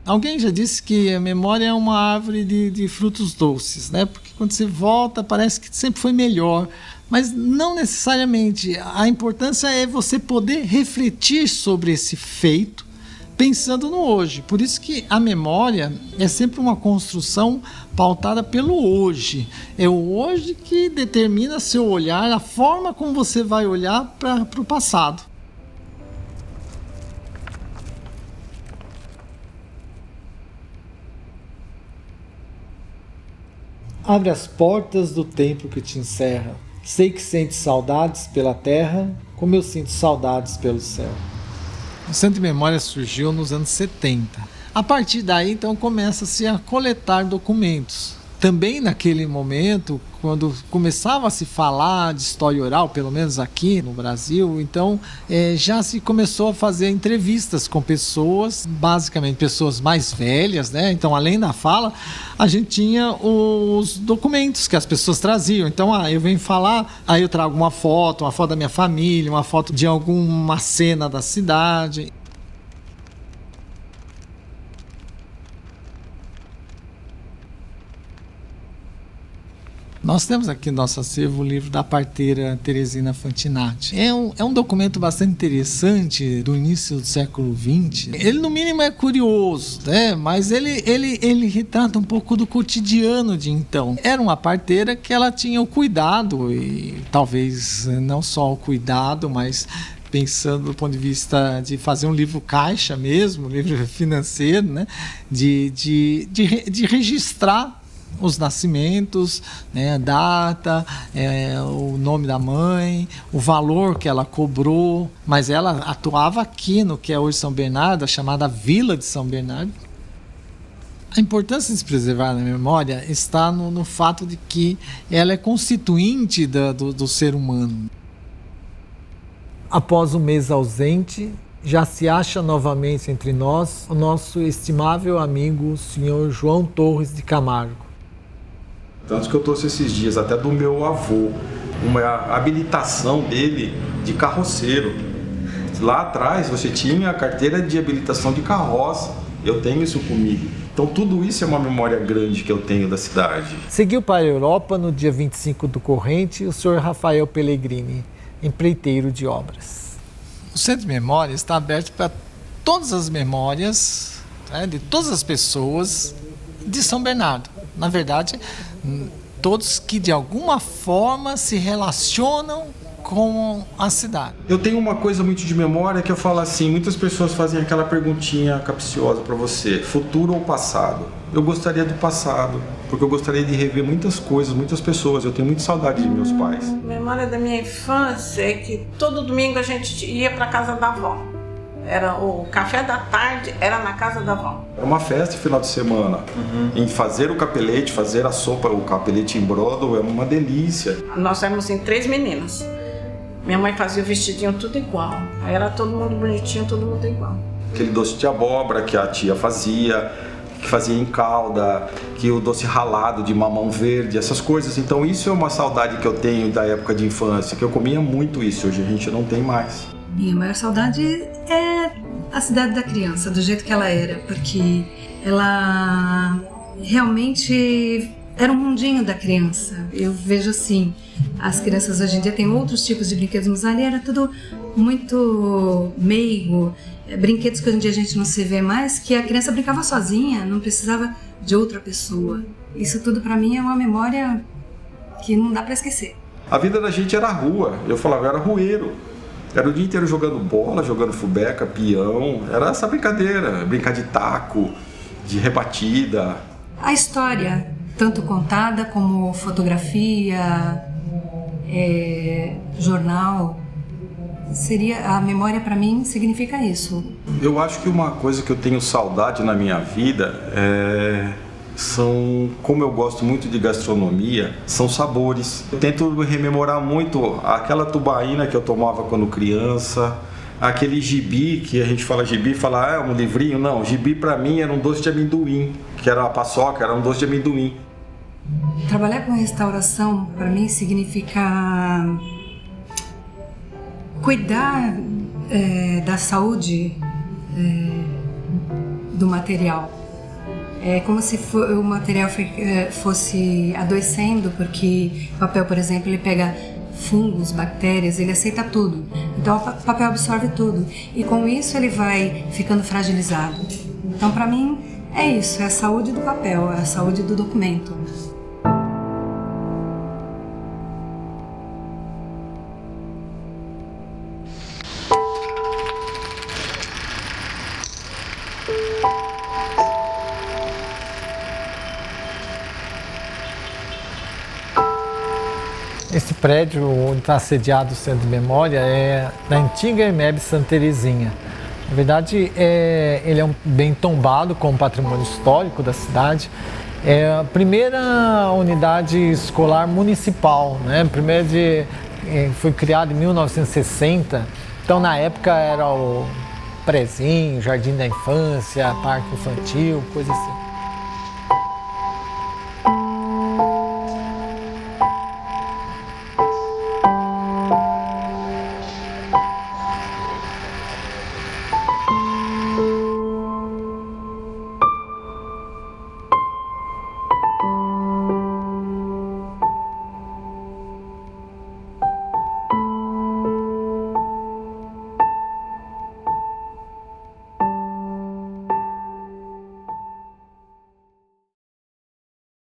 Alguém já disse que a memória é uma árvore de frutos doces, né? Porque quando você volta, parece que sempre foi melhor. Mas não necessariamente. A importância é você poder refletir sobre esse feito, pensando no hoje. Por isso que a memória é sempre uma construção pautada pelo hoje. É o hoje que determina seu olhar, a forma como você vai olhar para o passado. Abre as portas do tempo que te encerra. Sei que sentes saudades pela terra, como eu sinto saudades pelo céu. O Centro de Memória surgiu nos anos 70. A partir daí, então, começa-se a coletar documentos. Também naquele momento, quando começava a se falar de história oral, pelo menos aqui no Brasil, então já se começou a fazer entrevistas com pessoas, basicamente pessoas mais velhas, né? Então, além da fala, a gente tinha os documentos que as pessoas traziam. Então, eu venho falar, aí eu trago uma foto da minha família, uma foto de alguma cena da cidade. Nós temos aqui no nosso acervo o livro da parteira Teresina Fantinatti. É um documento bastante interessante do início do século XX. Ele, no mínimo, é curioso, né? Mas ele retrata um pouco do cotidiano de então. Era uma parteira que ela tinha o cuidado, e talvez não só o cuidado, mas pensando do ponto de vista de fazer um livro caixa mesmo, um livro financeiro, né? de registrar os nascimentos, né, a data, o nome da mãe, o valor que ela cobrou, mas ela atuava aqui no que é hoje São Bernardo, a chamada Vila de São Bernardo. A importância de se preservar a memória está no fato de que ela é constituinte do ser humano. Após um mês ausente, já se acha novamente entre nós o nosso estimável amigo, o senhor João Torres de Camargo. Tanto que eu trouxe esses dias até do meu avô, uma habilitação dele de carroceiro. Lá atrás você tinha a carteira de habilitação de carroça, eu tenho isso comigo. Então tudo isso é uma memória grande que eu tenho da cidade. Seguiu para a Europa no dia 25 do corrente o senhor Rafael Pellegrini, empreiteiro de obras. O Centro de Memória está aberto para todas as memórias, né, de todas as pessoas de São Bernardo. Na verdade, todos que de alguma forma se relacionam com a cidade. Eu tenho uma coisa muito de memória que eu falo assim, muitas pessoas fazem aquela perguntinha capciosa para você, futuro ou passado? Eu gostaria do passado, porque eu gostaria de rever muitas coisas, muitas pessoas, eu tenho muita saudade de meus pais. A memória da minha infância é que todo domingo a gente ia para casa da avó. Era o café da tarde, era na casa da avó. Era uma festa de final de semana. Em fazer o capelete, fazer a sopa, o capelete em brodo, é uma delícia. Nós éramos em 3 meninas. Minha mãe fazia o vestidinho tudo igual. Aí era todo mundo bonitinho, todo mundo igual. Aquele doce de abóbora que a tia fazia, que fazia em calda, que o doce ralado de mamão verde, essas coisas. Então isso é uma saudade que eu tenho da época de infância, que eu comia muito isso, hoje a gente não tem mais. Minha maior saudade é a cidade da criança, do jeito que ela era, porque ela realmente era um mundinho da criança. Eu vejo assim, as crianças hoje em dia têm outros tipos de brinquedos, mas ali era tudo muito meigo, brinquedos que hoje em dia a gente não se vê mais, que a criança brincava sozinha, não precisava de outra pessoa. Isso tudo pra mim é uma memória que não dá pra esquecer. A vida da gente era a rua, eu falava, eu era rueiro. Era o dia inteiro jogando bola, jogando fubeca, peão, era essa brincadeira, brincar de taco, de rebatida. A história, tanto contada como fotografia, jornal, a memória para mim significa isso. Eu acho que uma coisa que eu tenho saudade na minha vida são, como eu gosto muito de gastronomia, são sabores. Eu tento rememorar muito aquela tubaína que eu tomava quando criança, aquele gibi, que a gente fala gibi, fala, é um livrinho. Não, gibi para mim era um doce de amendoim, que era a paçoca, era um doce de amendoim. Trabalhar com restauração, para mim, significa cuidar da saúde do material. É como se o material fosse adoecendo, porque o papel, por exemplo, ele pega fungos, bactérias, ele aceita tudo. Então o papel absorve tudo e com isso ele vai ficando fragilizado. Então para mim é isso, é a saúde do papel, é a saúde do documento. Esse prédio onde está sediado o Centro de Memória é da antiga EMEB Santa Terezinha. Na verdade, ele é bem tombado como patrimônio histórico da cidade. É a primeira unidade escolar municipal, né? Foi criado em 1960. Então, na época, era o prézinho, jardim da infância, parque infantil, coisa assim.